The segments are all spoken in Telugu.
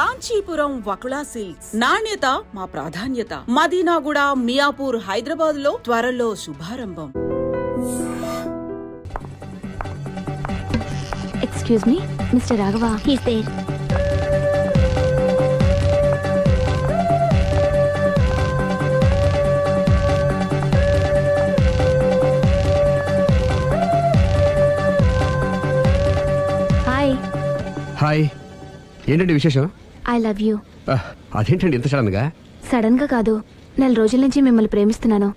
కాంచీపురం వకుళా సిల్క్స్, నాణ్యత మా ప్రాధాన్యత. మదీనాగూడ, మియాపూర్, హైదరాబాద్ లో త్వరలో శుభారంభం. Excuse me, mister Raghava. He's there. Hi. Hi. ఏంటండి విశేషం? I love you. అదేంటండి ఇంత సడన్ గా? సడన్ గా కాదు, నెల రోజుల నుంచి మిమ్మల్ని ప్రేమిస్తున్నాను.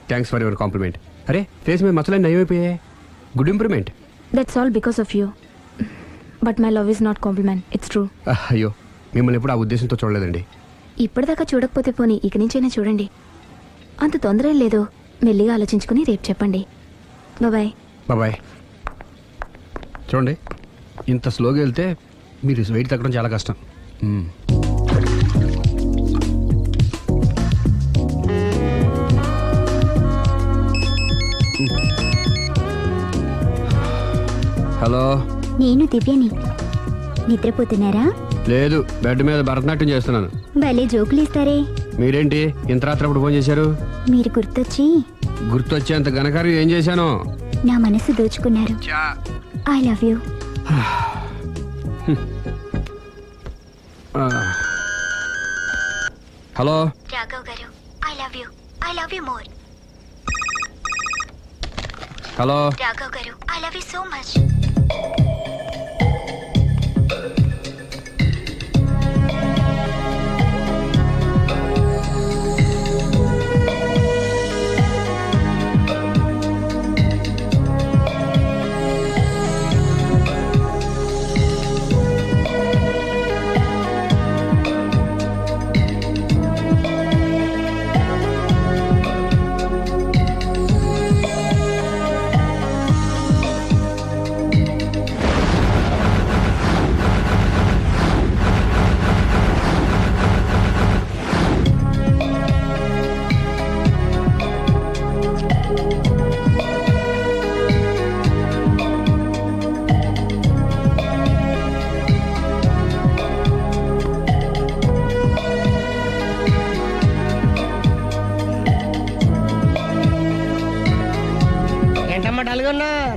Thanks for your compliment. అరే, ఫేస్ మీద మచ్చలన్నీ నయమైపోయాయి. Good improvement. That's all because of you. But my love is not compliment, it's true. అయ్యో, మిమ్మల్ని ఎప్పుడు ఆ ఉద్దేశంతో చూడలేదండి. ఇప్పటిదాకా చూడకపోతే పోనీ ఇక నుంచైనా చూడండి. అంత తొందర ఏం లేదు, మెల్లిగా ఆలోచించుకుని రేపు చెప్పండి. బాయ్. బాయ్. చూడండి, ఇంత స్లోగా వెళ్తే మీరు వెయిట్ తగ్గడం చాలా కష్టం. హలో, నేను దివ్యని. నిద్రపోతున్నారా? లేదు, బెడ్ మీద భరతనాట్యం చేస్తున్నాను. భలే జోకులు ఇస్తారే. మీరేంటి ఇంత రాత్రి అప్పుడు ఫోన్ చేశారు? మీరు గుర్తొచ్చేంత ఘనకార్యం ఏం చేశాను? నా మనసు దోచుకున్నారు. I love you. Hello Raghav garu, I love you. I love you more. Hello Raghav garu, I love you so much.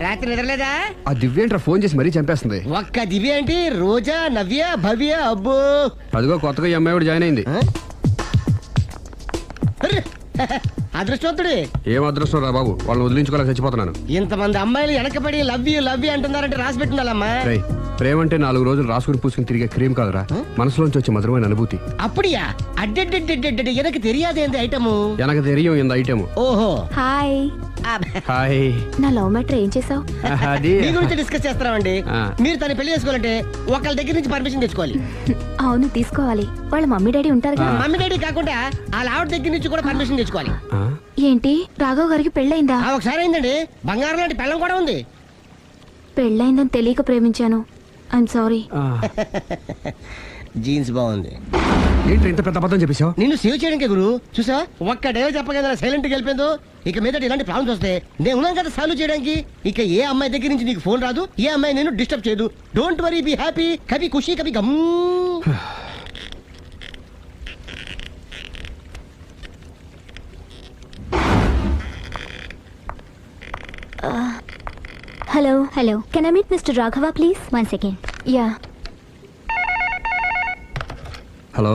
రాత్రి నిద్రలేదా? ఆ దివ్యేంట్రా ఫోన్ చేసి మరీ చంపేస్తుంది. ఒక్క దివ్య ఏంటి, రోజా, నవ్య, భవ్య, అబ్బో. అదిగో కొత్తగా ఈ అమ్మాయి కూడా జాయిన్ అయింది. అదృష్టవంతుడి. ఏం అదృష్టం రా బాబు, వాళ్ళని వదిలించుకోలేక చచ్చిపోతున్నాను. ఇంతమంది అమ్మాయిలు వెనకబడి లవ్ యూ అంటున్నారంటే రాసి పెట్టుండాలమ్మా. ప్రేమ అంటే 4 రోజులు రాసుకుని పూసుకుని తిరిగే క్రీమ్ కాదురా, మనసులోంచి వచ్చే మధురమైన అనుభూతి. అప్పుడియా? అడ్డెడ్డెడ్డెడ్డెడ్ ఎనకు తెలియదేంది ఐటము. ఎనకు తెలియం ఇంత ఐటమ్. ఓహో. హాయ్. హాయ్. నా లవ్ మ్యాటర్ ఏం చేసావు? మీ గురించి డిస్కస్ చేస్తామండి. మీరు తన పెళ్లి చేసుకోవాలంటే ఒకళ్ళ దగ్గర నుంచి పర్మిషన్ తెచ్చుకోవాలి. అవును, తీసుకోవాలి. వాళ్ళ మమ్మీ డాడీ ఉంటారు కదా. మమ్మీ డాడీ కాకుండా వాళ్ళ ఆవిడ దగ్గర నుంచి కూడా పర్మిషన్ తెచ్చుకోవాలి. ఏంటి, రాఘవ్ గారికి పెళ్ళయిందా? ఒకసారి అయిందండి. బంగారం లాంటి పెళ్ళం కూడా ఉంది. పెళ్ళయిందని తెలియక ప్రేమించాను. I'm sorry. జీన్స్ బాగుంది. ఏంటి ఇంత పెద్ద అబద్ధం చెప్పేశావు? నిన్ను సేవ్ చేయడానికి గురు. చూసా, ఒక్క డే చెప్పగల సైలెంట్ గా వెళ్ళిపోయిందో. ఇక మీద ఇలాంటి ప్రాబ్లమ్స్ వస్తే నేను ఉన్నాను కదా సాల్వ్ చేయడానికి. ఇక ఏ అమ్మాయి దగ్గర నుంచి నీకు ఫోన్ రాదు, ఏ అమ్మాయి నేను డిస్టర్బ్ చేయదు. Don't worry, be happy. Kabhi Khushi Kabhi Gham. Hello. Can I meet mister Raghava please? 1 second. Yeah. Hello.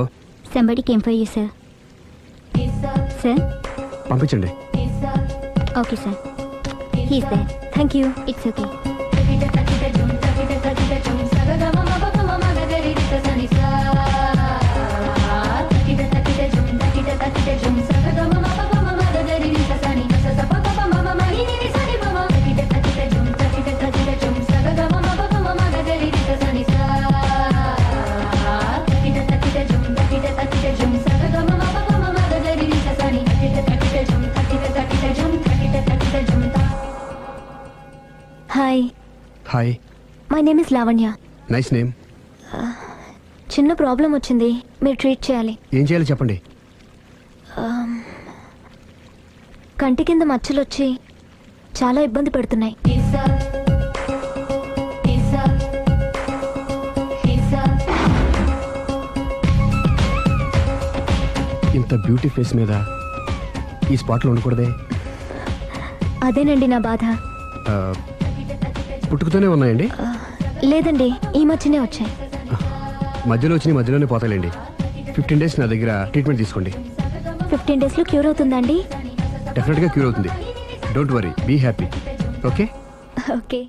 Somebody came for you, sir. Sir? పంపించండి. Okay, sir. He's there. Thank you. It's okay. Hi. Hi. My name is Lavanya. Nice name. చిన్న ప్రాబ్లం వచ్చింది, మీరు ట్రీట్ చేయాలి. ఏం చేయాలి చెప్పండి. కంటి కింద మచ్చలు వచ్చి చాలా ఇబ్బంది పెడుతున్నాయి. ఇంత బ్యూటీ ఫేస్ మీద ఈ స్పాట్లో ఉండకూడదే. అదేనండి నా బాధ. ఆ, పుట్టుకతోనే ఉన్నాయండి? లేదండి, ఈ మధ్యనే వచ్చాయి. మధ్యలో వచ్చి మధ్యలోనే పోతాయండి. 15 days నా దగ్గర ట్రీట్మెంట్ తీసుకోండి. 15 daysలో క్యూర్ అవుతుందండి? డెఫినెట్గా క్యూర్ అవుతుంది. Don't worry, be happy. Okay okay.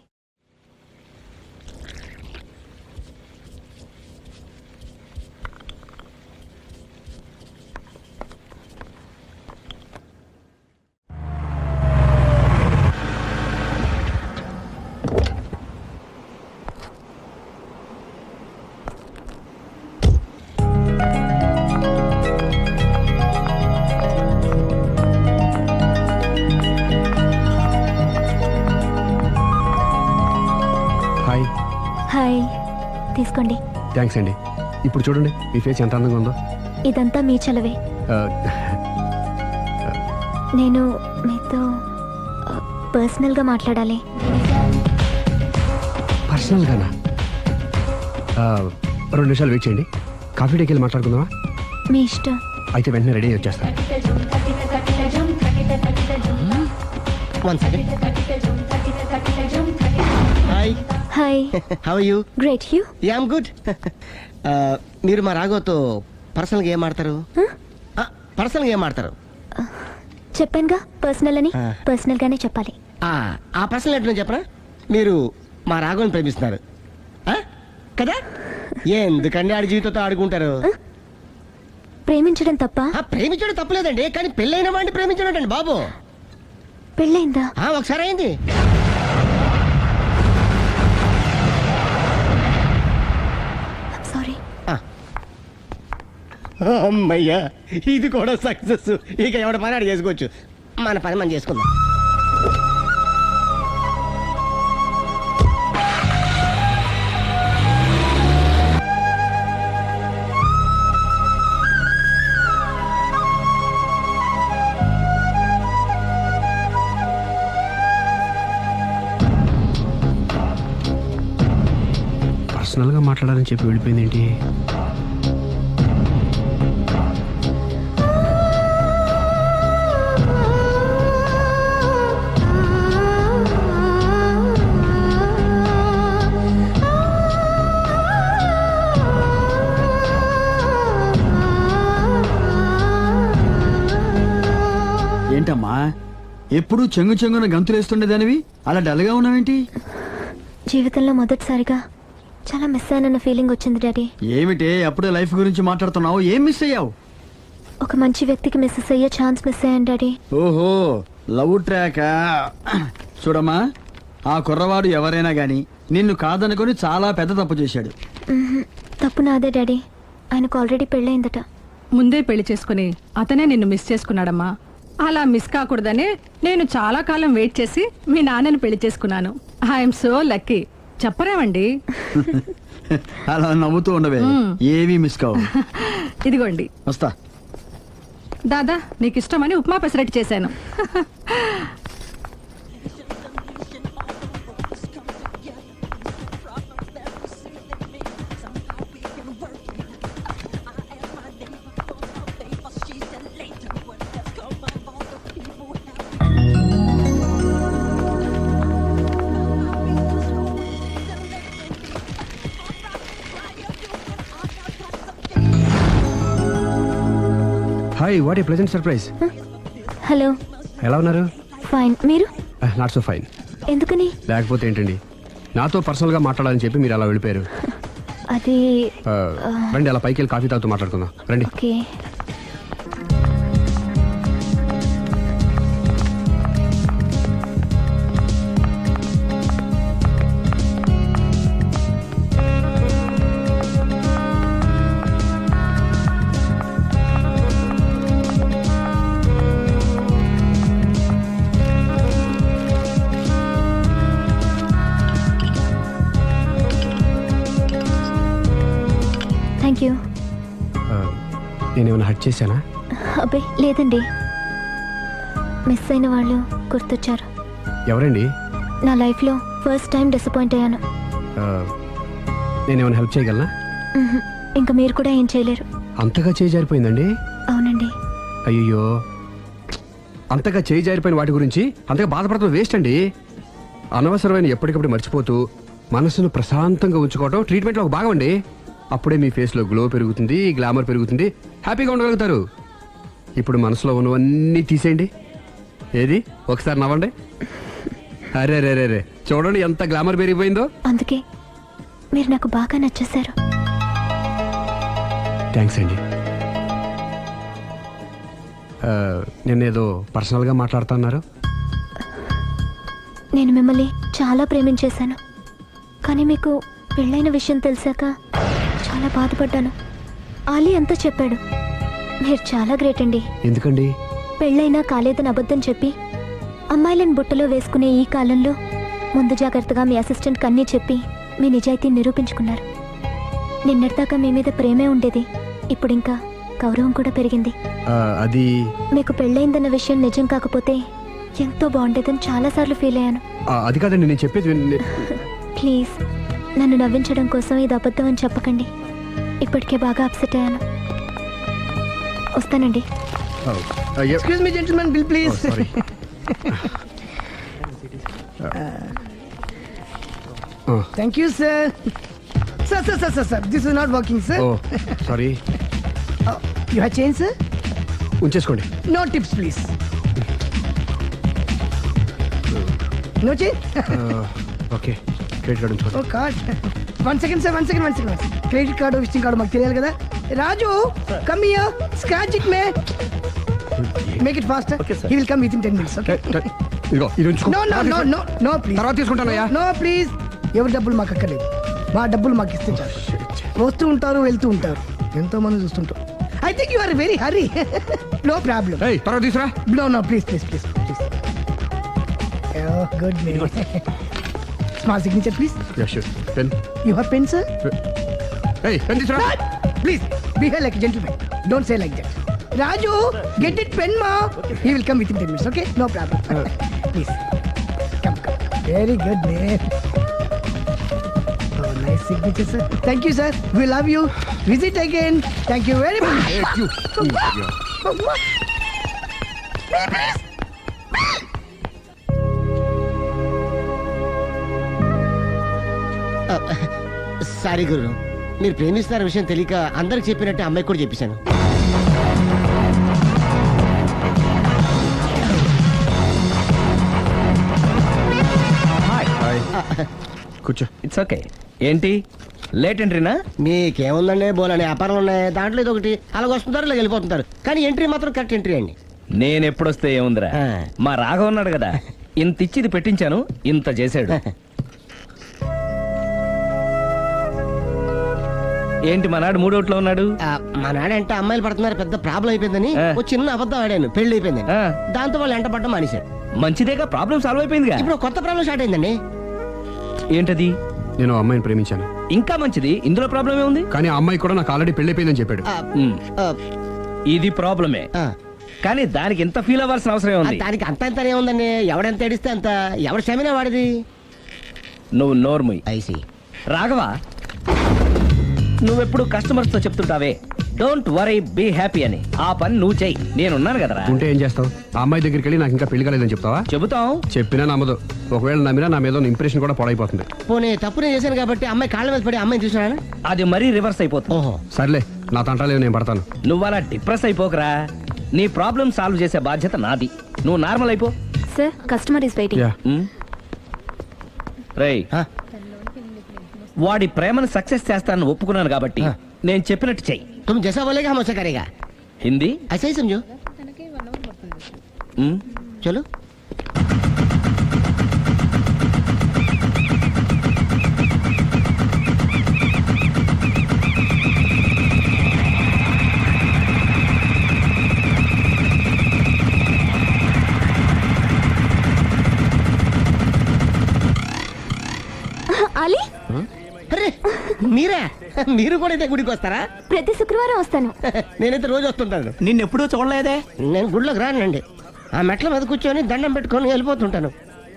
Hi. Hi, తీసుకోండి. థ్యాంక్స్ అండి. ఇప్పుడు చూడండి మీ ఫేస్ ఎంత అందంగా ఉందో. ఇదంతా మీ చలవే. ఆ, నేను మీతో పర్సనల్గా మాట్లాడాలి. పర్సనల్గానా? 2 నిమిషాలు వెయిట్ చేయండి. కాఫీ డేకి వెళ్ళి మాట్లాడుకుందామా? మీ ఇష్టం. అయితే వెంటనే రెడీ అయ్యి వచ్చేస్తాను. 1 second. Hi. Hi. How are you? Great. You? Yeah, I'm good. మీరు మా రాఘవతో పర్సనల్గా ఏం ఆడతారు? పర్సనల్గా ఏం ఆడతారు? చెప్పానుగా పర్సనల్ అని. ఆ. పర్సనల్గానే చెప్పాలి. ఆ పర్సనల్ ఏంటో చెప్పరా? మీరు మా రాఘవని ప్రేమిస్తున్నారు ఆ? కదా? ఎందుకండి ఆడి జీవితంతో ఆడుకుంటారు? ప్రేమించడం తప్ప? ప్రేమించడం తప్పలేదండి, కానీ పెళ్ళైన వాడిని ప్రేమించడం అండి బాబు. పెళ్ళైందా? ఒకసారి అయింది. సారీ. అమ్మయ్యా, ఇది కూడా సక్సెస్. ఇక ఎవడ పని ఆడు చేసుకోవచ్చు. మన పని మనం చేసుకుందాం. పర్సనల్గా మాట్లాడాలని చెప్పి వెళ్ళిపోయింది ఏంటి? ఏంటమ్మా ఎప్పుడు చెంగు చెంగున గంతులేస్తుండేదానివి అలా డల్గా ఉన్నావేంటి? జీవితంలో మొదటిసారిగా చాలా మిస్ అయినన్న ఫీలింగ్ వచ్చింది డాడీ. ఏమిటే అప్పుడే లైఫ్ గురించి మాట్లాడుతున్నావు? ఏం మిస్ అయ్యావు? ఒక మంచి వ్యక్తికి మిస్ అయ్యే ఛాన్స్ మిస్ అయ్యాను డాడీ. ఓహో, లవ్ ట్రాక్. చూడమ్మా, ఆ కుర్రవాడు ఎవరైనా గాని నిన్ను కాదనుకొని చాలా పెద్ద తప్పు చేశాడు. తప్పు నాదే డాడీ. ఆయనకు ఆల్రెడీ పెళ్ళయిందట. ముందే పెళ్లి చేసుకుని అతనే నిన్ను మిస్ చేసుకున్నాడమ్మా. అలా మిస్ కాకూడదని నేను చాలా కాలం వెయిట్ చేసి మీ నాన్నని పెళ్లి చేసుకున్నాను. I'm so lucky. చెప్పరేమండి? అలా నవ్వుతూ ఉండవే, ఏవి మిస్ కావు. ఇదిగోండి. వస్తా. దాదా, నీకు ఇష్టమని ఉప్మా పెసరట్టు చేశాను. Hi, what a pleasant surprise. Hello. ఎలా ఉన్నారు? ఫైన్. మీరు? Not so fine. ఎందుకని? లేకపోతే ఏంటండి, నాతో పర్సనల్గా మాట్లాడాలని చెప్పి మీరు అలా వెళ్ళిపోయారు. అది రండి, అలా పైకి వెళ్ళి కాఫీ తాగుతూ మాట్లాడుకుందాం. రండి. ఓకే. Thank you. నేనేమైనా హర్ట్ చేశానా? అబ్బే లేదండి, మిస్ అయిన వాళ్ళు గుర్తొచ్చారు. ఎవరండి? నా లైఫ్లో ఫస్ట్ టైం డిసప్పాయింట్ అయ్యాను. నేనేమైనా హెల్ప్ చేయగలనా? ఇంకా మీరు కూడా ఏం చేయలేరు. అంతగా చేయి జారిపోయిందండి? అవునండి. అయ్యో, అంతగా చేయి జారిపోయిన వాటి గురించి అంతగా బాధపడటం వేస్ట్ అండి. అనవసరమైన ఎప్పటికప్పుడు మర్చిపోతూ మనసును ప్రశాంతంగా ఉంచుకోవడం ట్రీట్మెంట్లో ఒక భాగం అండి. అప్పుడే మీ ఫేస్లో గ్లో పెరుగుతుంది, గ్లామర్ పెరుగుతుంది, హ్యాపీగా ఉండగలుగుతారు. ఇప్పుడు మనసులో ఉన్నవన్నీ తీసేయండి. ఏది ఒకసారి నవ్వండి. అరే రే రే రే, చూడండి ఎంత గ్లామర్ పెరిగిపోయిందో. అందుకే మీరు నాకు బాగా నచ్చేశారు. థ్యాంక్స్ అండి. నేనేదో పర్సనల్గా మాట్లాడుతున్నారు. నేను మిమ్మల్ని చాలా ప్రేమించేశాను, కానీ మీకు పెళ్ళైన విషయం తెలిసాక చాలా బాధపడ్డాను. ఆలీ అంతా చెప్పాడు. మీరు చాలా గ్రేట్ అండి. ఎందుకండి? పెళ్ళైనా కాలేదని అబద్ధం చెప్పి అమ్మాయిలను బుట్టలో వేసుకునే ఈ కాలంలో ముందు జాగ్రత్తగా మీ అసిస్టెంట్కి అన్నీ చెప్పి మీ నిజాయితీని నిరూపించుకున్నారు. నిన్నటిదాకా మీ మీద ప్రేమే ఉండేది, ఇప్పుడు ఇంకా గౌరవం కూడా పెరిగింది. అది మీకు పెళ్ళైందన్న విషయం నిజం కాకపోతే ఎంతో బాగుండేదని చాలాసార్లు ఫీల్ అయ్యాను. అది కాదండి నేను చెప్పేది. ప్లీజ్ నన్ను నవ్వించడం కోసం ఇది అబద్ధం అని చెప్పకండి. ఇప్పటికే బాగా అప్సెట్ అయ్యాను. వస్తానండి. Excuse me gentlemen, bill please. Thank you, sir. Sir. This is not working, sir. Oh sorry. You have change, sir? ఉంచేసుకోండి. No tips, please. No change? Okay, credit card ఉంచుకోండి. Oh, card. One second, sir. Credit card, visiting card, మాకు తెలియాలి కదా. Raju, come here. Scratch it, man. Make it faster. Okay, sir. He will come within 10 minutes, okay? ఇదిగో ఇది ఉంచుకో. No, please. తర్వాత తీసుకుంటానయ్యా. No, please. ఎవరి డబ్బులు మాకు అక్కర్లేదు, మా డబ్బులు మాకు ఇస్తే చాలు. వస్తూ ఉంటారు, వెళ్తూ ఉంటారు, ఎంతో మంది చూస్తుంటారు. I think you are very hurry. No problem. ఏయ్, తర్వాత తీసురా. No, please. Oh, good man. Small signature, please. Yeah sure. Pen. You have pen, sir? ఏయ్, పెన్ తీసురా. Please, behave like a gentleman. Don't say like that. Raju, get it pen, ma. He will come within 10 minutes, okay? No problem. Please. Come. Very good, man. Oh, nice signature, sir. Thank you, sir. We love you. Visit again. Thank you very much. Thank you. Sorry గురు, మీరు ప్రేమిస్తున్న విషయం తెలియక అందరికి చెప్పినట్టే అమ్మాయికి కూడా చెప్పేశాను. కూర్చో. It's okay. ఏంటి లేట్ ఎంట్రీనా? మీకేముందండి, బోలని వ్యాపారం ఉన్నాయి, దాంట్లో ఇది ఒకటి అలాగ వస్తుంటారు, ఇలా వెళ్ళిపోతుంటారు, కానీ ఎంట్రీ మాత్రం కరెక్ట్ ఎంట్రీ అండి. నేను ఎప్పుడొస్తే ఏముందిరా, మా రాఘవ ఉన్నాడు కదా, ఇంత ఇచ్చిది పెట్టించాను, ఇంత చేశాడు. ఏంటి మనాడు మూడోట్లో ఉన్నాడు? మా నాడంటే అమ్మాయిలు పడుతున్నారు, పెద్ద ప్రాబ్లం అయిపోయిందని ఒక చిన్న అబద్ధం ఆడాను, పెళ్లి అయిపోయింది. దాంతో వాళ్ళు ఎంట పడ్డం మానేశారు. మంచిదేగా, ప్రాబ్లం సాల్వ్ అయిపోయిందిగా. ఇప్పుడు కొత్త ప్రాబ్లం స్టార్ట్ అయిందండి. ఏంటది? నేను అమ్మాయిని ప్రేమించాను. ఇంకా మంచిది, ఇందులో ప్రాబ్లం ఏముంది? కానీ ఆ అమ్మాయి కూడా నాకు ఆల్రెడీ పెళ్ళైపోయిందని చెప్పాడు. ఇది ప్రాబ్లమే, కానీ దానికి ఎంత ఫీల్ అవ్వాల్సిన అవసరం ఉంది? దానికి అంత ఏముందండి, ఎవడెంత ఏడిస్తే అంత, ఎవరి క్షమినా వాడిది. నువ్వు నోర్ముయ్. ఐసి రాఘవ, నువ్వెప్పుడు కస్టమర్స్ తో చెప్తుంటావే డోంట్ వరీ బీ హ్యాపీ అని, ఆ పని నువ్వు చెయ్యి, నేనున్నాను కదరా. ఉంటే ఏం చేస్తావు? ఆ అమ్మాయి దగ్గరికి వెళ్ళి నాకు ఇంకా పెళ్లి కాలేదని చెప్తావా? చెబుతాం. చెప్పినా నమ్మదు. ఒకవేళ నమ్మినా నా మీద ఇంప్రెషన్ కూడా పాడైపోతుంది. పోనీ తప్పునే చేశాను కాబట్టి అమ్మాయి కాళ్ళ మీద పడి అమ్మాయిని చూసినా అది మరీ రివర్స్ అయిపోతుంది. ఓహో సర్లే, నా తంటాలేవు, నేను పడతాను. నువ్వు అలా డిప్రెస్ అయిపోకరా, నీ ప్రాబ్లం సాల్వ్ చేసే బాధ్యత నాది. నువ్వు నార్మల్ అయిపో. Sir, customer is waiting. Yeah. రేయ్, వాడి ప్రేమను సక్సెస్ చేస్తానని ఒప్పుకున్నాను కాబట్టి నేను చెప్పినట్టు చెయ్యి. तुम जैसा बोलेगा हम वैसा करेगा. హిందీ ऐसा ही समझो. चलो. ఆలీ, అరే మీరా, మీరు కూడా అయితే గుడికి వస్తారా? ప్రతి శుక్రవారం వస్తాను. నేనైతే రోజు వస్తుంటాను. నిన్నెప్పుడూ చూడలేదే. నేను గుడిలోకి రానండి, ఆ మెట్ల మీద కూర్చొని దండం పెట్టుకొని వెళ్ళిపోతుంటాను.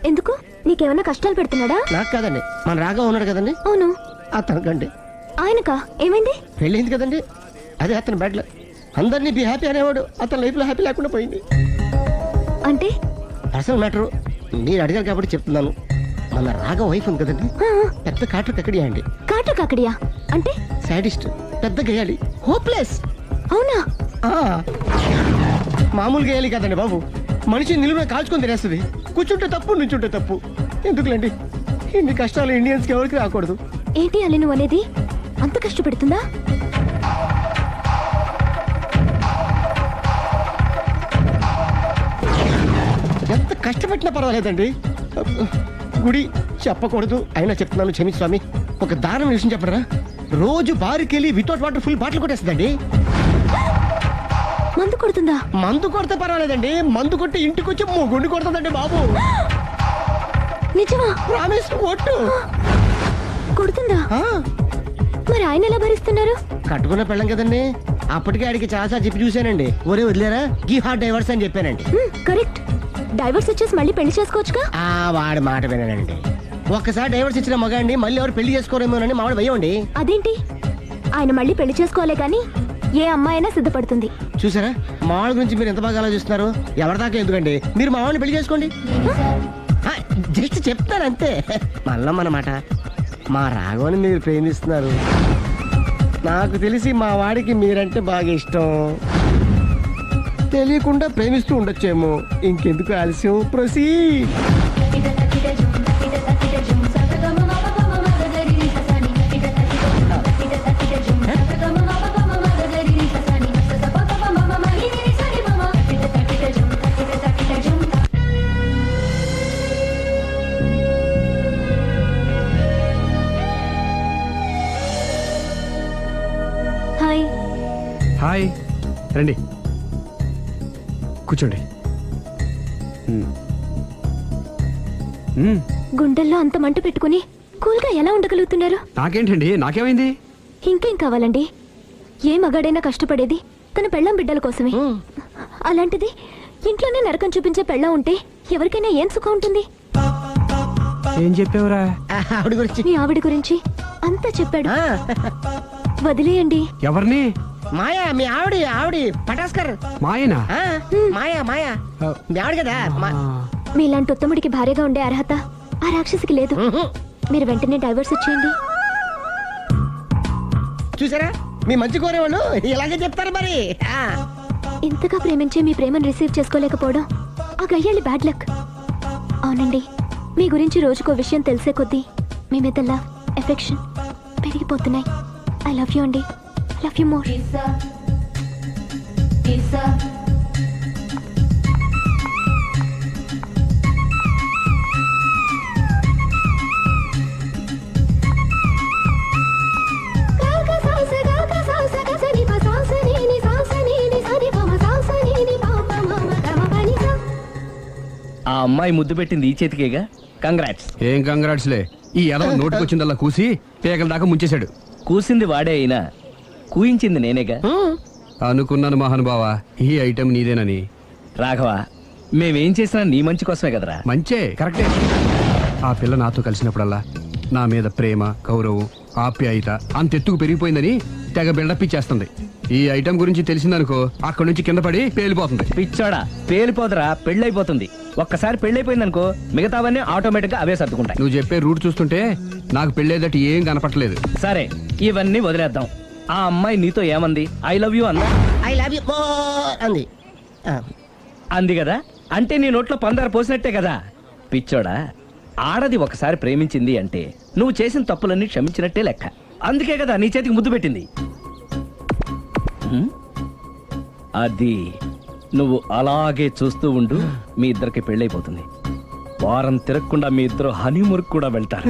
ఎందుకు? నీకేమైనా కష్టాలు పెడుతున్నాడా? నాకు కాదండి, మన రాఘవ ఉన్నాడు కదండి, అవును. అతనికండి. ఆయనకా ఏమైంది? పెళ్ళింది కదండి, అదే అతని బెడ్లో అందరినీ బి హ్యాపీ అనేవాడు అతని లైఫ్ లో హ్యాపీ లేకుండా పోయింది. అంటే అసలు మ్యాటర్ మీరు అడిగారు కాబట్టి చెప్తున్నాను. మన రాఘ వైఫ్ ఉంది కదండి, పెద్ద కాటు కక్కడియా అండి. కాటు కాకడియా అంటే సాడిస్ట్, పెద్ద గేయాలి, హోప్లెస్. అవునా? మామూలు గేయాలి కదండి బాబు, మనిషి నిలువున కాల్చుకొని తినేస్తుంది. కూర్చుంటే తప్పు, నుంచుంటే తప్పు. ఎందుకులేండి ఇన్ని కష్టాలు ఇండియన్స్ కి ఎవరికి రాకూడదు. ఏంటి అల్లి నువ్వు అనేది? అంత కష్టపెడుతుందా? ఎంత కష్టపెట్టినా పర్వాలేదండి. గుడి చెప్పకూడదు అయినా చెప్తున్నాను, క్షమించు స్వామి. ఒక దారుణ విషయం చెప్పడరా, రోజు బారుకెళ్ళి వితౌట్ వాటర్ ఫుల్ బాటిల్ కొట్టేస్తుందండి. మందు కొడుతుందా? మందు కొడితే పర్వాలేదండి, మందు కొట్టి ఇంటికి వచ్చి గుండు కొడుతుందండి బాబు. నిజమా? ప్రామిస్, ఒట్టు. కొడుతుందా? ఆ, మరి ఆయన ఎలా భరిస్తున్నారు? కట్టుకున్న పెళ్ళం కదండి. అప్పటికే ఆడికి చాలా చెప్పి చూశానండి. ఒరే వదిలేరా, గీ హార్ట్ డైవర్స్ అని చెప్పానండి. కరెక్ట్. డైవర్స్ వచ్చేసి మళ్ళీ పెళ్లి చేసుకోవచ్చుగా? ఆ వాడి మాట వినండి. ఒక్కసారి డైవర్స్ ఇచ్చిన మగాండి మళ్ళీ ఎవరు పెళ్లి చేసుకోరేమోనని మావాడు భయండి. అదేంటి? ఆయన మళ్ళీ పెళ్లి చేసుకోలే కానీ ఏ అమ్మాయి అయినా సిద్ధపడుతుంది. చూసారా మావాడి గురించి మీరు ఎంత బాగా ఆలోచిస్తున్నారు. ఎవరిదాకా ఎందుకండి, మీరు మావాడిని పెళ్లి చేసుకోండి. జస్ట్ చెప్తారు అంతే. మళ్ళా మన మాట, మా రాఘవని మీరు ప్రేమిస్తున్నారు. నాకు తెలిసి మా వాడికి మీరంటే బాగా ఇష్టం. తెలియకుండా ప్రేమిస్తూ ఉండొచ్చేమో. ఇంకెందుకు ఆలస్యం, ప్రొసీడ్. హాయ్. హాయ్, రండి కూర్చోండి. గుండెల్లో అంత మంట పెట్టుకుని కూల్గా ఎలా ఉండగలుగుతున్నారు? నాకేంటండి, నాకేమైంది? ఇంకేం కావాలండి? ఏ మగాడైనా కష్టపడేది తన పెళ్ళాం బిడ్డల కోసమే. అలాంటిది ఇంట్లోనే నరకం చూపించే పెళ్ళాం ఉంటే ఎవరికైనా ఏం సుఖం ఉంటుంది? ఏం చెప్పావురా? ఆవిడ గురించి మీ ఆవిడ గురించి అంతా చెప్పాడు. వదిలేయండి. ఎవరిని? మాయా, మీ ఆవిడ పటాస్కర్. మాయనా? మాయా మీ ఆవిడ కదా. మీలాంటి ఉత్తముడికి భార్యగా ఉండే అర్హత ఆ రాక్షసికి లేదు. మీరు వెంటనే డైవర్స్ ఇచ్చేయండి. చూసారా, మీ మంచి కోరేవాళ్ళు ఇలాగే చెప్తారు మరి. ఇంతగా ప్రేమించే మీ ప్రేమను రిసీవ్ చేసుకోలేకపోవడం ఆ గయ్యాలి బ్యాడ్ లక్. అవునండి, మీ గురించి రోజుకో విషయం తెలిసే కొద్దీ మీ మీద లవ్, ఎఫెక్షన్ పెరిగిపోతున్నాయి. ఐ లవ్ యూ అండి. I love you more. ఆ అమ్మాయి ముద్దు పెట్టింది ఈ చేతికేగా. కంగ్రాట్స్. ఏం కంగ్రాట్స్లే, ఈ ఎదవ నోటికొచ్చిందల్లా కూసి పేకల దాకా ముంచేశాడు. కూసింది వాడే అయినా కూయించింది నేనేగా. అనుకున్నాను మహానుభావా, ఈ ఐటెం నీదేనని. రాఘవ, మేమేం చేసినా నీ మంచి కోసమే కదరా. మంచే, కరెక్టే. ఆ పిల్ల నాతో కలిసినప్పుడల్లా నా మీద ప్రేమ, గౌరవం, ఆప్యాయత అంతెత్తుకు పెరిగిపోయిందని తెగ బిల్డప్ ఇచ్చేస్తుంది. ఈ ఐటెం గురించి తెలిసిందనుకో, అక్కడి నుంచి కింద పడి పేలిపోతుంది. పిచ్చోడా, పేలిపోదరా, పెళ్ళైపోతుంది. ఒక్కసారి పెళ్ళైపోయిందనుకో మిగతావన్నీ ఆటోమేటిక్ గా అవే సర్దుకుంటాయి. నువ్వు చెప్పే రూట్ చూస్తుంటే నాకు పెళ్ళేదట ఏం కనపట్లేదు. సరే, ఇవన్నీ వదిలేద్దాం. ఆ అమ్మాయి నీతో ఏమంది? ఐ లవ్ యూ అందా? ఐ లవ్ యూ అంది. అంది కదా, అంటే నీ నోట్లో పందారు పోసినట్టే కదా. పిచ్చోడా, ఆడది ఒకసారి ప్రేమించింది అంటే నువ్వు చేసిన తప్పులన్నీ క్షమించినట్టే లెక్క. అందుకే కదా నీ చేతికి ముద్దు పెట్టింది. అది నువ్వు అలాగే చూస్తూ ఉండు, మీ ఇద్దరికి పెళ్ళైపోతుంది. వారం తిరగకుండా మీ ఇద్దరు హనీమూర్ కూడా వెళ్తారు.